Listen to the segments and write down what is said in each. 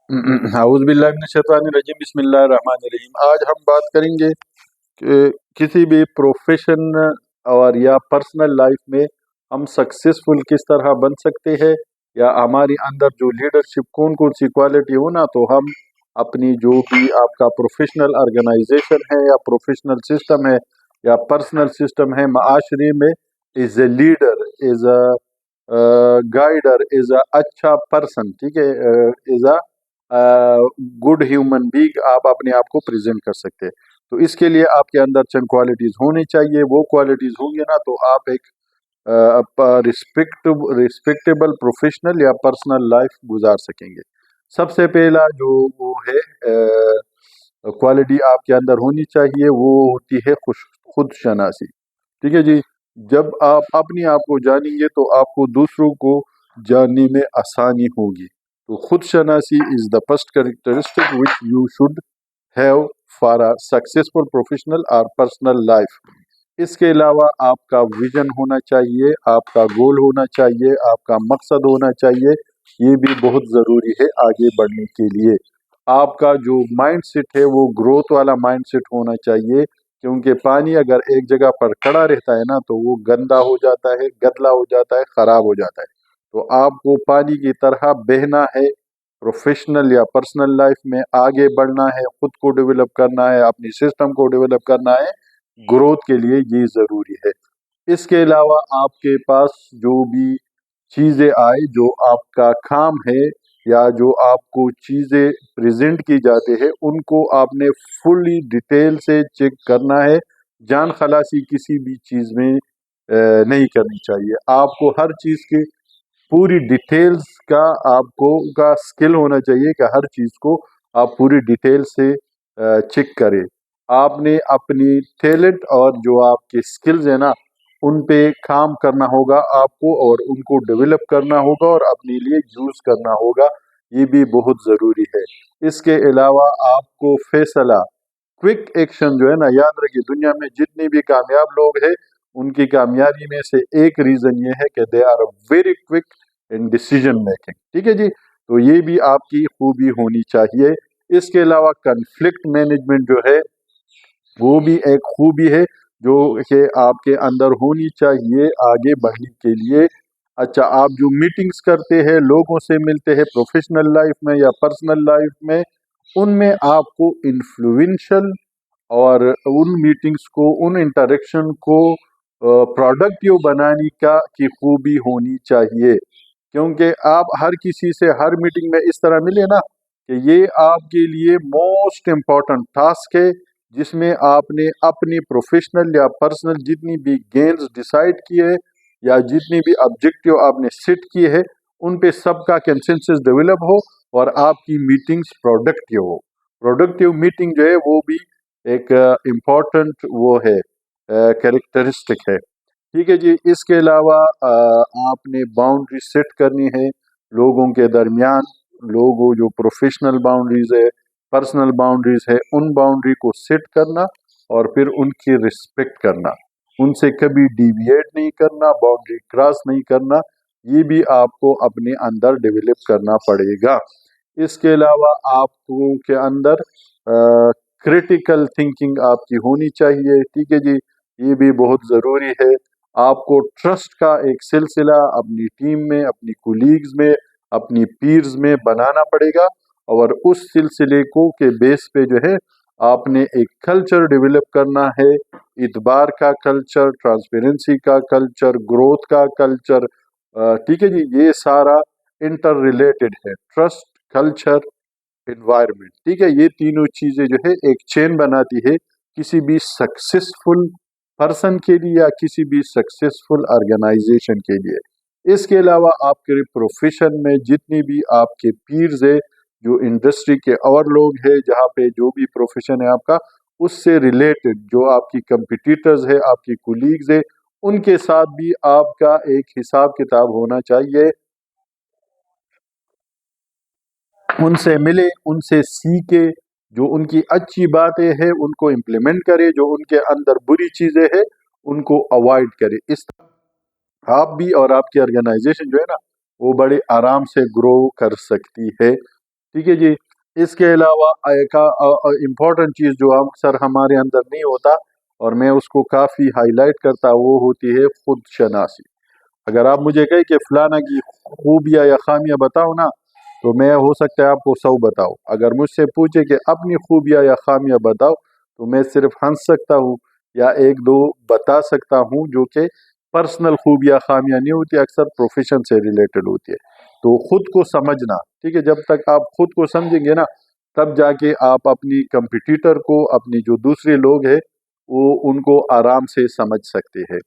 اعوذ باللہ من الشیطان الرجیم، بسم اللہ الرحمن الرحیم۔ آج ہم بات کریں گے کہ کسی بھی پروفیشن اور یا پرسنل لائف میں ہم سکسیسفل کس طرح بن سکتے ہیں، یا ہماری اندر جو لیڈرشپ کون کون سی کوالٹی ہو نا، تو ہم اپنی جو بھی آپ کا پروفیشنل آرگنائزیشن ہے یا پروفیشنل سسٹم ہے یا پرسنل سسٹم ہے معاشرے میں، as a leader, as a guider, as a اچھا پرسن، ٹھیک ہے، as a good human being آپ اپنے آپ کو پریزنٹ کر سکتے ہیں۔ تو اس کے لیے آپ کے اندر چند کوالٹیز ہونی چاہیے۔ وہ کوالٹیز ہوں گے نا تو آپ ایک رسپیکٹیبل پروفیشنل یا پرسنل لائف گزار سکیں گے۔ سب سے پہلا جو وہ ہے کوالٹی آپ کے اندر ہونی چاہیے، وہ ہوتی ہے خود شناسی، ٹھیک ہے جی۔ جب آپ اپنے آپ کو جانیں گے تو آپ کو دوسروں کو جاننے میں آسانی ہوگی۔ تو خود شناسی is the first characteristic which you should have for a successful professional اور پرسنل لائف۔ اس کے علاوہ آپ کا ویژن ہونا چاہیے، آپ کا گول ہونا چاہیے، آپ کا مقصد ہونا چاہیے۔ یہ بھی بہت ضروری ہے آگے بڑھنے کے لیے۔ آپ کا جو مائنڈ سیٹ ہے وہ گروتھ والا مائنڈ سیٹ ہونا چاہیے، کیونکہ پانی اگر ایک جگہ پر کھڑا رہتا ہے نا تو وہ گندا ہو جاتا ہے، گدلا ہو جاتا ہے، خراب ہو جاتا ہے۔ تو آپ کو پانی کی طرح بہنا ہے، پروفیشنل یا پرسنل لائف میں آگے بڑھنا ہے، خود کو ڈیولپ کرنا ہے، اپنی سسٹم کو ڈیولپ کرنا ہے۔ گروتھ کے لیے یہ ضروری ہے۔ اس کے علاوہ آپ کے پاس جو بھی چیزیں آئے، جو آپ کا کام ہے یا جو آپ کو چیزیں پریزنٹ کی جاتے ہیں، ان کو آپ نے فلی ڈیٹیل سے چیک کرنا ہے۔ جان خلاصی کسی بھی چیز میں نہیں کرنی چاہیے۔ آپ کو ہر چیز کی پوری ڈیٹیلز کا آپ کو کا سکل ہونا چاہیے کہ ہر چیز کو آپ پوری ڈیٹیل سے چیک کریں۔ آپ نے اپنی ٹیلنٹ اور جو آپ کے سکلز ہیں نا، ان پہ کام کرنا ہوگا آپ کو، اور ان کو ڈیولپ کرنا ہوگا اور اپنے لیے یوز کرنا ہوگا۔ یہ بھی بہت ضروری ہے۔ اس کے علاوہ آپ کو فیصلہ، کوئک ایکشن جو ہے نا، یاد رکھیے دنیا میں جتنے بھی کامیاب لوگ ہیں ان کی کامیابی میں سے ایک ریزن یہ ہے کہ they are very quick in decision making, ٹھیک ہے جی۔ تو یہ بھی آپ کی خوبی ہونی چاہیے۔ اس کے علاوہ کنفلکٹ مینجمنٹ جو ہے وہ بھی ایک خوبی ہے جو کہ آپ کے اندر ہونی چاہیے آگے بڑھنے کے لیے۔ اچھا، آپ جو میٹنگز کرتے ہیں، لوگوں سے ملتے ہیں پروفیشنل لائف میں یا پرسنل لائف میں، ان میں آپ کو انفلوئنشل اور ان میٹنگز کو، ان انٹریکشن کو پروڈکٹیو بنانے کی خوبی ہونی چاہیے۔ کیونکہ آپ ہر کسی سے ہر میٹنگ میں اس طرح ملے نا کہ یہ آپ کے لیے موسٹ امپورٹنٹ ٹاسک ہے، جس میں آپ نے اپنی پروفیشنل یا پرسنل جتنی بھی گینز ڈیسائیڈ کیے یا جتنی بھی آبجیکٹیو آپ نے سیٹ کیے ہیں، ان پہ سب کا کنسنسس ڈیولپ ہو اور آپ کی میٹنگز پروڈکٹیو ہو۔ پروڈکٹیو میٹنگ جو ہے وہ بھی ایک امپورٹنٹ وہ ہے، کریکٹرسٹک ہے، ٹھیک ہے جی۔ اس کے علاوہ آپ نے باؤنڈری سیٹ کرنی ہے لوگوں کے درمیان۔ لوگوں جو پروفیشنل باؤنڈریز ہے، پرسنل باؤنڈریز ہے، ان باؤنڈری کو سیٹ کرنا اور پھر ان کی رسپیکٹ کرنا، ان سے کبھی ڈیویٹ نہیں کرنا، باؤنڈری کراس نہیں کرنا۔ یہ بھی آپ کو اپنے اندر ڈیولپ کرنا پڑے گا۔ اس کے علاوہ آپ کو کے اندر کریٹیکل تھنکنگ آپ کی ہونی چاہیے، ٹھیک ہے جی۔ یہ بھی بہت ضروری ہے۔ آپ کو ٹرسٹ کا ایک سلسلہ اپنی ٹیم میں، اپنی کولیگز میں، اپنی پیئرز میں بنانا پڑے گا، اور اس سلسلے کو کے بیس پہ جو ہے آپ نے ایک کلچر ڈیولپ کرنا ہے، اعتبار کا کلچر، ٹرانسپیرنسی کا کلچر، گروتھ کا کلچر، ٹھیک ہے جی۔ یہ سارا انٹر ریلیٹڈ ہے، ٹرسٹ، کلچر، انوائرمنٹ، ٹھیک ہے۔ یہ تینوں چیزیں جو ہے ایک چین بناتی ہے کسی بھی سکسیسفل پرسن کے لیے یا کسی بھی سکسیسفل آرگنائزیشن کے لیے۔ اس کے علاوہ آپ کے پروفیشن میں جتنی بھی آپ کے پیئرز ہیں، جو انڈسٹری کے اور لوگ ہیں، جہاں پہ جو بھی پروفیشن ہے آپ کا، اس سے ریلیٹڈ جو آپ کی کمپٹیٹرز ہیں، آپ کی کولیگز ہیں، ان کے ساتھ بھی آپ کا ایک حساب کتاب ہونا چاہیے۔ ان سے ملے، ان سے سیکھے، جو ان کی اچھی باتیں ہیں ان کو امپلیمنٹ کرے، جو ان کے اندر بری چیزیں ہیں ان کو اوائڈ کرے۔ اس طرح آپ بھی اور آپ کی آرگنائزیشن جو ہے نا وہ بڑے آرام سے گرو کر سکتی ہے، ٹھیک ہے جی. اس کے علاوہ ایک امپورٹنٹ چیز جو اکثر ہمارے اندر نہیں ہوتا اور میں اس کو کافی ہائی لائٹ کرتا، وہ ہوتی ہے خود شناسی. اگر آپ مجھے کہیں کہ فلانا کی خوبیاں یا خامیاں بتاؤ نا، تو میں ہو سکتا ہے آپ کو 100 بتاؤ. اگر مجھ سے پوچھے کہ اپنی خوبیاں یا خامیاں بتاؤ، تو میں صرف ہنس سکتا ہوں یا ایک دو بتا سکتا ہوں، جو کہ پرسنل خوبیاں خامیاں نہیں ہوتی، اکثر پروفیشن سے ریلیٹڈ ہوتی ہے. تو خود کو سمجھنا، ٹھیک ہے، جب تک آپ خود کو سمجھیں گے نا، تب جا کے آپ اپنی کمپٹیٹر کو، اپنی جو دوسرے لوگ ہیں، وہ ان کو آرام سے سمجھ سکتے ہیں.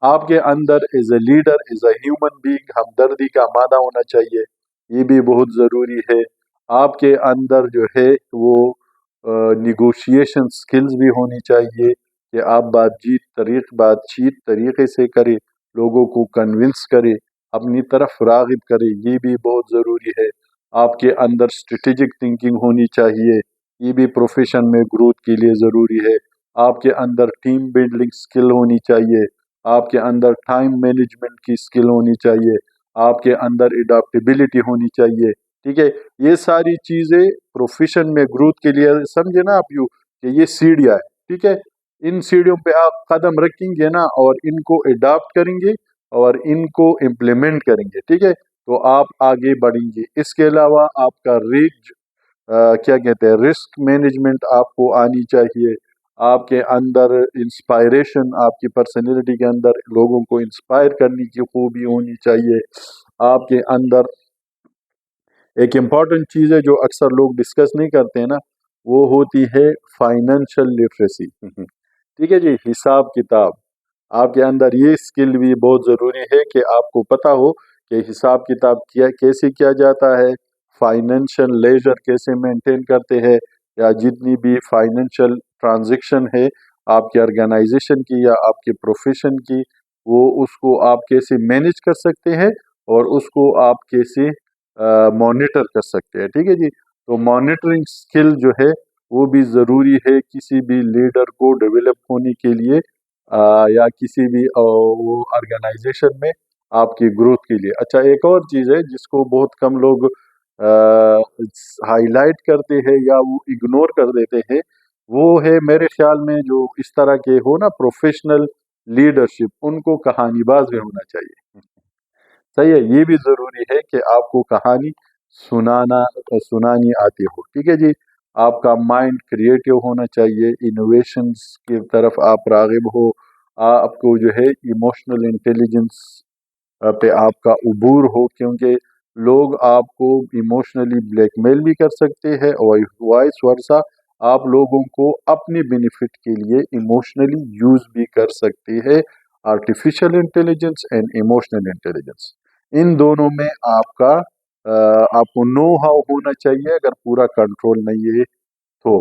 آپ کے اندر as a leader, as a human being, ہمدردی کا مادہ ہونا چاہیے، یہ بھی بہت ضروری ہے. آپ کے اندر جو ہے وہ نیگوشیشن سکلز بھی ہونی چاہیے کہ آپ بات چیت طریقے سے کریں، لوگوں کو کنونس کریں، اپنی طرف راغب کریں، یہ بھی بہت ضروری ہے. آپ کے اندر اسٹریٹجک تھنکنگ ہونی چاہیے، یہ بھی پروفیشن میں گروتھ کے لیے ضروری ہے. آپ کے اندر ٹیم بلڈنگ سکل ہونی چاہیے، آپ کے اندر ٹائم مینجمنٹ کی سکل ہونی چاہیے، آپ کے اندر اڈاپٹیبلٹی ہونی چاہیے. ٹھیک ہے، یہ ساری چیزیں پروفیشن میں گروتھ کے لیے، سمجھے نا آپ یوں کہ یہ سیڑھیاں ہے. ٹھیک ہے، ان سیڑھیوں پہ آپ قدم رکھیں گے نا، اور ان کو اڈاپٹ کریں گے اور ان کو امپلیمنٹ کریں گے، ٹھیک ہے، تو آپ آگے بڑھیں گے. اس کے علاوہ آپ کا کیا کہتے ہیں، رسک مینجمنٹ آپ کو آنی چاہیے. آپ کے اندر انسپائریشن، آپ کی پرسنالٹی کے اندر لوگوں کو انسپائر کرنے کی خوبی ہونی چاہیے. آپ کے اندر ایک امپورٹنٹ چیز ہے جو اکثر لوگ ڈسکس نہیں کرتے ہیں نا، وہ ہوتی ہے فائنینشیل لٹریسی. ٹھیک ہے جی، حساب کتاب. آپ کے اندر یہ سکل بھی بہت ضروری ہے کہ آپ کو پتہ ہو کہ حساب کتاب کیسے کیا جاتا ہے، فائنینشیل لیجر کیسے مینٹین کرتے ہیں، یا جتنی بھی فائنینشیل ٹرانزیکشن ہے آپ کی آرگنائزیشن کی یا آپ کے پروفیشن کی، وہ اس کو آپ کیسے مینیج کر سکتے ہیں اور اس کو آپ کیسے مانیٹر کر سکتے ہیں. ٹھیک ہے جی، تو مانیٹرنگ سکل جو ہے وہ بھی ضروری ہے کسی بھی لیڈر کو ڈیولپ ہونے کے لیے، یا کسی بھی وہ آرگنائزیشن میں آپ کی گروتھ کے لیے. اچھا، ایک اور چیز ہے جس کو بہت کم لوگ ہائی لائٹ کرتے ہیں یا وہ اگنور کر دیتے ہیں، وہ ہے میرے خیال میں جو اس طرح کے ہو نا پروفیشنل لیڈرشپ، ان کو کہانی باز بھی ہونا چاہیے. صحیح ہے، یہ بھی ضروری ہے کہ آپ کو کہانی سنانی آتی ہو. ٹھیک ہے جی، آپ کا مائنڈ کریٹو ہونا چاہیے، انوویشنز کی طرف آپ راغب ہو، آپ کو جو ہے ایموشنل انٹیلیجنس پہ آپ کا عبور ہو، کیونکہ لوگ آپ کو ایموشنلی بلیک میل بھی کر سکتے ہیں اور وائس ورثہ آپ لوگوں کو اپنے بینیفٹ کے لیے ایموشنلی یوز بھی کر سکتے ہیں. Artificial intelligence and emotional intelligence, ان دونوں میں آپ کو نو ہاؤ ہونا چاہیے، اگر پورا کنٹرول نہیں ہے تو.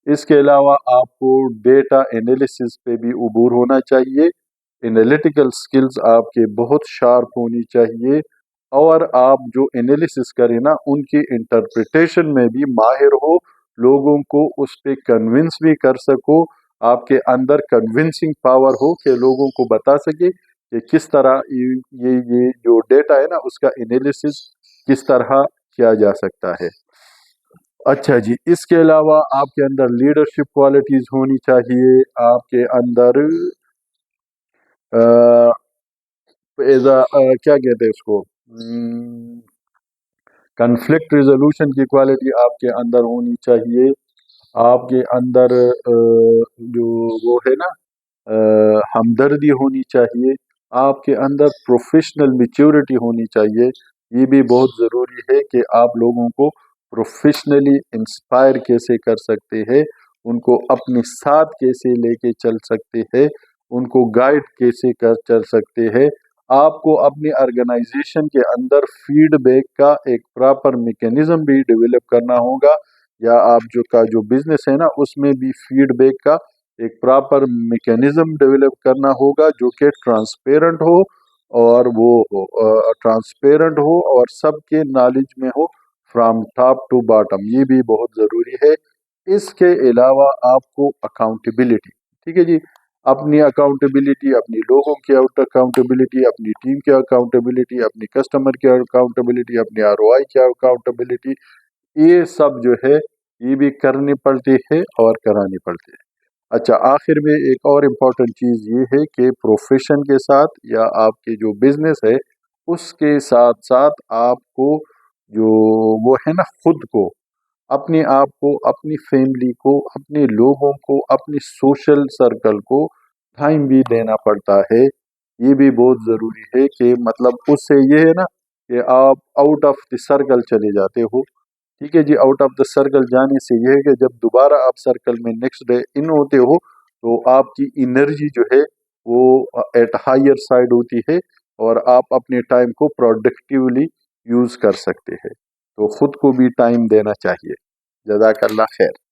اس کے علاوہ آپ کو ڈیٹا انالیسس پہ بھی عبور ہونا چاہیے. انالیٹیکل سکلز آپ کے بہت شارپ ہونی چاہیے، اور آپ جو انالیسس کریں نا، ان کی انٹرپریٹیشن میں بھی ماہر ہو، لوگوں کو اس پہ کنونس بھی کر سکو. آپ کے اندر کنونسنگ پاور ہو کہ لوگوں کو بتا سکے کہ کس طرح یہ جو ڈیٹا ہے نا، اس کا انالیسس کس طرح کیا جا سکتا ہے. اچھا جی، اس کے علاوہ آپ کے اندر لیڈرشپ کوالٹیز ہونی چاہیے. آپ کے اندر کیا کہتے ہیں اس کو، کنفلکٹ ریزولوشن کی کوالٹی آپ کے اندر ہونی چاہیے. آپ کے اندر جو وہ ہے نا ہمدردی ہونی چاہیے. آپ کے اندر پروفیشنل میچورٹی ہونی چاہیے. یہ بھی بہت ضروری ہے کہ آپ لوگوں کو پروفیشنلی انسپائر کیسے کر سکتے ہیں، ان کو اپنے ساتھ کیسے لے کے چل سکتے ہیں، ان کو گائیڈ کیسے چل سکتے ہیں. آپ کو اپنی آرگنائزیشن کے اندر فیڈ بیک کا ایک پراپر میکینزم بھی ڈیولپ کرنا ہوگا، یا آپ جو بزنس ہے نا، اس میں بھی فیڈ بیک کا ایک پراپر میکینزم ڈیولپ کرنا ہوگا، جو کہ ٹرانسپیرنٹ ہو اور ٹرانسپیرنٹ ہو اور سب کے نالج میں ہو، فرام ٹاپ ٹو باٹم. یہ بھی بہت ضروری ہے. اس کے علاوہ آپ کو اکاؤنٹیبلٹی، ٹھیک ہے جی، اپنی اکاؤنٹیبلٹی، اپنی لوگوں کی اکاؤنٹیبلٹی، اپنی ٹیم کی اکاؤنٹیبلٹی، اپنی کسٹمر کی اکاؤنٹیبلٹی، اپنی ROI کی اکاؤنٹیبلٹی، یہ سب جو ہے یہ بھی کرنی پڑتی ہے اور کرانی پڑتی ہے۔ اچھا، آخر میں ایک اور امپورٹنٹ چیز یہ ہے کہ پروفیشن کے ساتھ یا آپ کے جو بزنس ہے اس کے ساتھ ساتھ آپ کو جو وہ ہے نا خود کو، اپنے آپ کو، اپنی فیملی کو، اپنے لوگوں کو، اپنی سوشل سرکل کو ٹائم بھی دینا پڑتا ہے۔ یہ بھی بہت ضروری ہے کہ مطلب اس سے یہ ہے نا کہ آپ آؤٹ آف دی سرکل چلے جاتے ہو۔ ٹھیک ہے جی، آؤٹ آف دا سرکل جانے سے یہ ہے کہ جب دوبارہ آپ سرکل میں نیکسٹ ڈے ان ہوتے ہو تو آپ کی انرجی جو ہے وہ ایٹ ہائر سائڈ ہوتی ہے اور آپ اپنے ٹائم کو پروڈکٹیولی یوز کر سکتے ہیں۔ تو خود کو بھی ٹائم دینا چاہیے۔ جزاک اللہ خیر۔